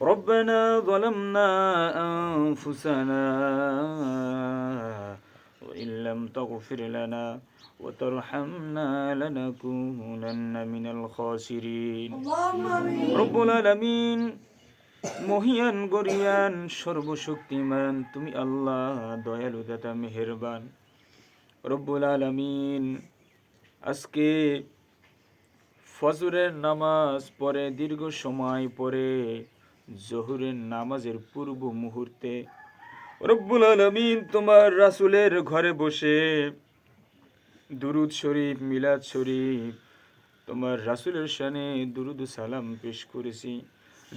ربنا ظلمنا أنفسنا وإن لم تغفر لنا وترحمنا لنكونن من الخاسرين رب العالمين মহিয়ান গরিয়ান সর্বশক্তিমান তুমি আল্লাহ দয়ালু দাতা মেহেরবান রব্বুল আলামিন আজকে ফজরের নামাজ পরে দীর্ঘ সময় পরে জোহরের নামাজের পূর্ব মুহূর্তে রব্বুল আলামিন তোমার রাসূলের ঘরে বসে দুরুদ শরীফ মিলাদ শরীফ তোমার রাসূলের শানে দুরুদ সালাম পেশ করেছি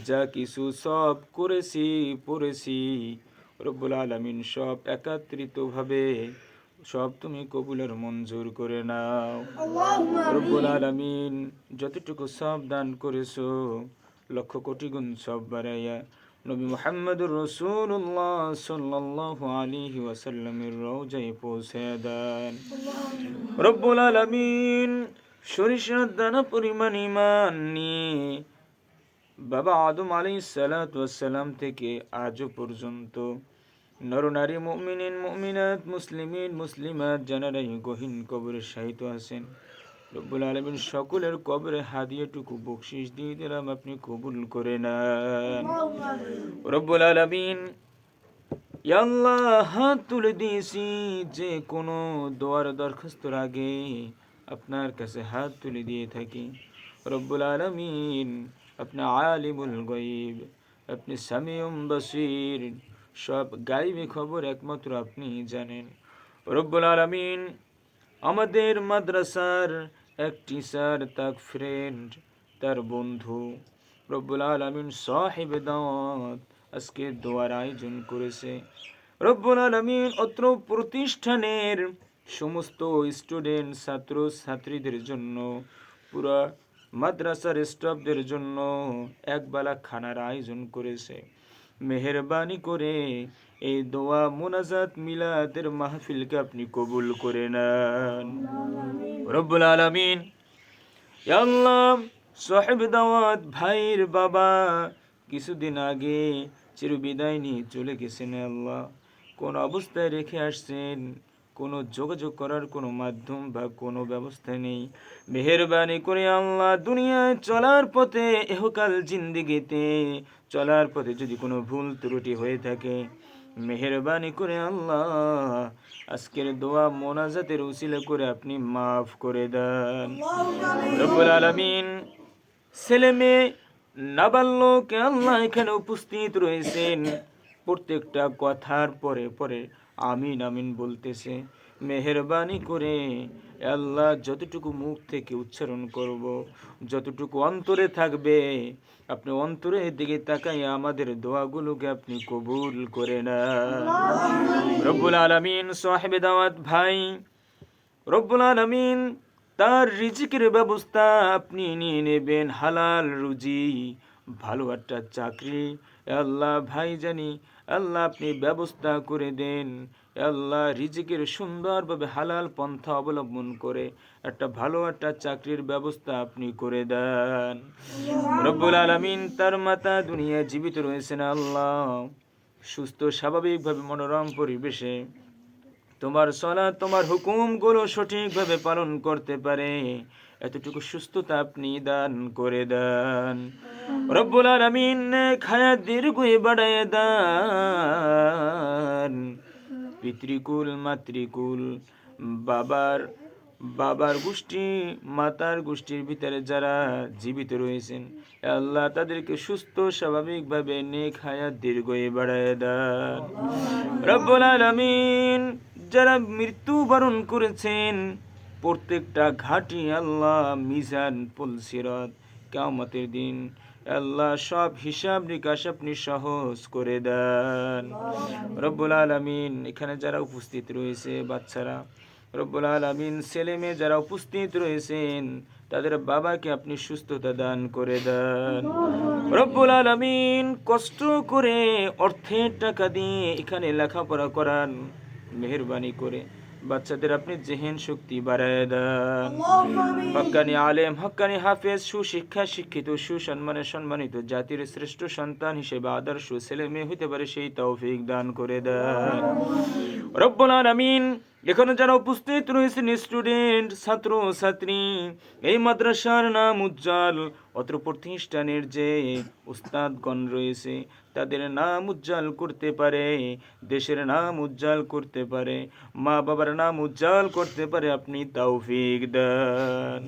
যা কিছু সব করেছি পড়েছি রব্বুল আলামিন সব একত্রিতভাবে সব তুমি কবুলের মঞ্জুর করে নাও রব্বুল আলামিন যতটুকু সব দান করেছো লক্ষ কোটি গুণ সব বাড়াইয়া নবী মুহাম্মদুর রাসূলুল্লাহ সাল্লাল্লাহু আলাইহি ওয়াসাল্লামের রওজায় পৌঁছে দেন রব্বুল আলামিন সরিষার দানা পরিমাণ ঈমান নিয়ে বাবা আদম আলাইহিস সালাতু ওয়াস সালাম থেকে আজও পর্যন্ত নরনারী মুমিনিন মুমিনাত মুসলিমিন মুসলিমাত যারাই গহীন কবরে শায়িত আছেন রব্বুল আলামিন সকলের কবরে হাদিয়াটুকু বকশিশ দিয়ে দিলাম আপনি কবুল করে নেন রব্বুল আলামিন ইয়া আল্লাহ হাত তুলে দিয়েছি যে কোনো দোয়ার দরখাস্তর আগে আপনার কাছে হাত তুলে দিয়ে থাকি রব্বুল আলামিন আপনি আলিমুল গায়ব আপনি সামিউম বাসীর সব গায়বী খবর একমাত্র আপনি জানেন রব্বুল আলামিন আমাদের মাদ্রাসার এক টিচার তার ফ্রেন্ড তার বন্ধু রব্বুল আলামিন সাহিব দাওয়াত আজকে দোয়ার আয়োজন করেছে রব্বুল আলামিন অত্র প্রতিষ্ঠানের সমস্ত স্টুডেন্ট ছাত্র ছাত্রীদের জন্য পুরা মাদ্রাসার স্টাফদের জন্য একবেলা খানার আয়োজন করেছে মেহেরবানি করে এই দোয়া মোনাজাত মিলাদের মাহফিলকে আপনি কবুল করে নেন রব্বুল আলামিন ইয়া আল্লাহ সাহেব দাওয়াত ভাইয়ের বাবা কিছুদিন আগে চিরবিদায় নিয়ে চলে গেছেন আল্লাহ কোন অবস্থায় রেখে আসছেন কোনো যোগাযোগ করার কোনো মাধ্যম বা কোনো ব্যবস্থা নেই মেহেরবানি করে আল্লাহ দুনিয়ায় চলার পথে ইহকাল জিন্দেগিতে চলার পথে যদি কোনো ভুল ত্রুটি হয়ে থাকে মেহেরবানি করে আল্লাহ আজকের দোয়া মোনাজাতের উসিলা করে আপনি মাফ করে দেন রব্বুল আলামিন ছেলে মেয়ে নাবালক আল্লাহ এখানে উপস্থিত রয়েছেন প্রত্যেকটা কথার পরে পরে আমিন আমিন বলতেছে মেহেরবানি করে আল্লাহ যতটুকু মুখ থেকে উচ্চারণ করব যতটুকু অন্তরে থাকবে আপনি অন্তরের দিকে তাকাইয়া আমাদের দোয়াগুলোকে আপনি কবুল করে নেন রব্বুল আলামিন সাহেব দাওয়াত ভাই রব্বুল আলামিন তার রিজিকের ব্যবস্থা আপনি নিয়ে নেবেন হালাল রুজি ভালো একটা চাকরি আল্লাহ ভাই জানি আল্লাহ আপনি ব্যবস্থা করে দেন আল্লাহ রিজিকের সুন্দরভাবে হালাল পন্থা অবলম্বন করে একটা ভালো একটা চাকরির ব্যবস্থা আপনি করে দেন রব্বুল আলামিন তার মাতা দুনিয়ায় জীবিত রয়েছেন আল্লাহ সুস্থ স্বাভাবিকভাবে মনোরম পরিবেশে তোমার সালাত তোমার হুকুমগুলো সঠিকভাবে পালন করতে পারে এতটুকু সুস্থতা আপনি দান করে দেন রব্বুল আলামিন খায়া দীর্ঘই বাড়ায় দেন পিতৃকুল মাতৃকুল বাবার গোষ্ঠী মাতার গোষ্ঠীর ভিতরে যারা জীবিত রয়েছেন আল্লাহ তাদেরকে সুস্থ স্বাভাবিকভাবে নেক হায়াত দীর্ঘই বাড়ায় দেন রব্বুল আলামিন যারা মৃত্যুবরণ করেছেন প্রত্যেকটা ঘাটি আল্লাহ মিজান পুলসিরাত কিয়ামতের দিন আল্লাহ সব হিসাব নিকাশ আপনি সহজ করে দেন রব্বুল আলামিন এখানে যারা উপস্থিত রয়েছে বাচ্চারা রব্বুল আলামিন ছেলে মেয়ে যারা উপস্থিত রয়েছেন তাদের বাবাকে আপনি সুস্থতা দান করে দেন রব্বুল আলামিন কষ্ট করে অর্থের টাকা দিয়ে এখানে লেখাপড়া করান মেহেরবানি করে বাচ্চাদের আপনি জেহেন শক্তি বাড়ায় দেন। হক্কানি আলেম, হক্কানি হাফেজ, সুশিক্ষা শিক্ষিত, সুসম্মানে সম্মানিত জাতির শ্রেষ্ঠ সন্তান হিসেবে আদর্শ ছেলে মেয়ে হইতে পারে সেই তৌফিক দান করে দেন রব্বুল আলামিন। এখানে যারা উপস্থিত রয়েছেন স্টুডেন্ট, ছাত্র ছাত্রী, এই মাদ্রাসার নাম উজ্জ্বল, অত্র প্রতিষ্ঠানের যে উস্তাদগণ রয়েছে তাদের নাম উজ্জ্বল করতে পারে, দেশের নাম উজ্জ্বল করতে পারে, মা বাবার নাম উজ্জ্বল করতে পারে, আপনি তৌফিক দেন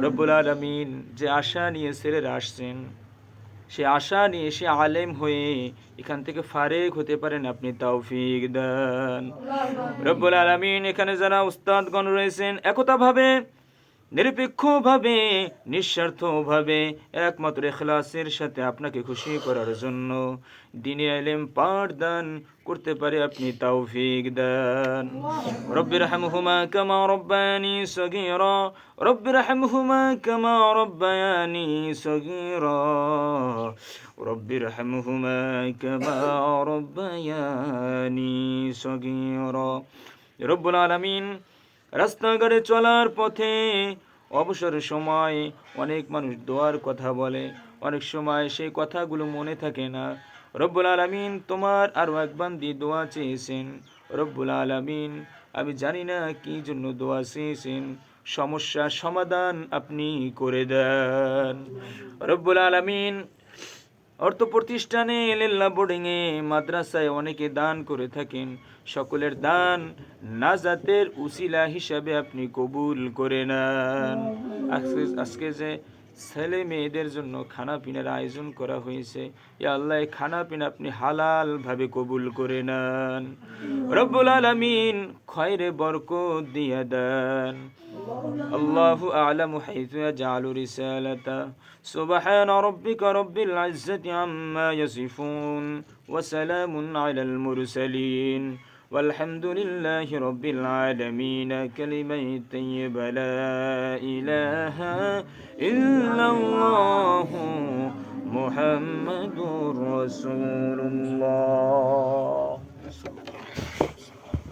রব্বুল আলামিন। যে আশা নিয়ে ছেলেরা আসছেন, সে আশা নিয়ে সে আলেম হয়ে এখান থেকে ফারেক হতে পারেন, আপনি তৌফিক দেন রব্বুল আলামিন। এখানে যারা উস্তাদগণ রয়েছেন একতাভাবে, নিরপেক্ষভাবে, নিঃস্বার্থভাবে, একমাত্র ইখলাসের সাথে আপনাকে খুশি করার জন্য দ্বীনি ইলম পাঠদান করতে পারে, আপনি তৌফিক দেন রব্বির হামহুমা কামা রব্বায়ানি সগীরা, রব্বির হামহুমা কামা রব্বায়ানি সগীরা, রব্বির হামহুমা কামা রব্বায়ানি সগীরা। রব্বুল আলামিন, রাস্তাঘাটে চলার পথে অবসর সময় অনেক মানুষ দোয়ার কথা বলে, অনেক সময় সেই কথাগুলো মনে থাকে না। রব্বুল আলামিন, তোমার আরো এক বান্দি দোয়া চেয়েছেন। রব্বুল আলামিন, আমি জানি না কি জন্য দোয়া চেয়েছেন, সমস্যা সমাধান আপনি করে দেন রব্বুল আলামিন। অর্থ প্রতিষ্ঠানে, লেল্লা বোর্ডিংয়ে, মাদ্রাসায় অনেকে দান করে থাকেন, সকলের দান নাজাতের উসিলা হিসাবে আপনি কবুল করে নেন। আজকে যে ছেলে মেয়েদের জন্য খানা পিনার আয়োজন করা হয়েছে, ইয়া আল্লাহ, খানা পিনা আপনি হালাল ভাবে কবুল করে নেন রব্বুল আলামিন, খয়রে বরকত দিয়ে দেন। আল্লাহু আ'লামু হাইথু ইয়াজআলু রিসালাতা, সুবহান রাব্বিকা রাব্বিল ইজ্জাতি আম্মা ইয়াসিফুন, ওয়া সালামুন আলাল মুরসালিন, والحمد لله رب العالمين। كلمة طيبة لا إله إلا الله محمد رسول الله।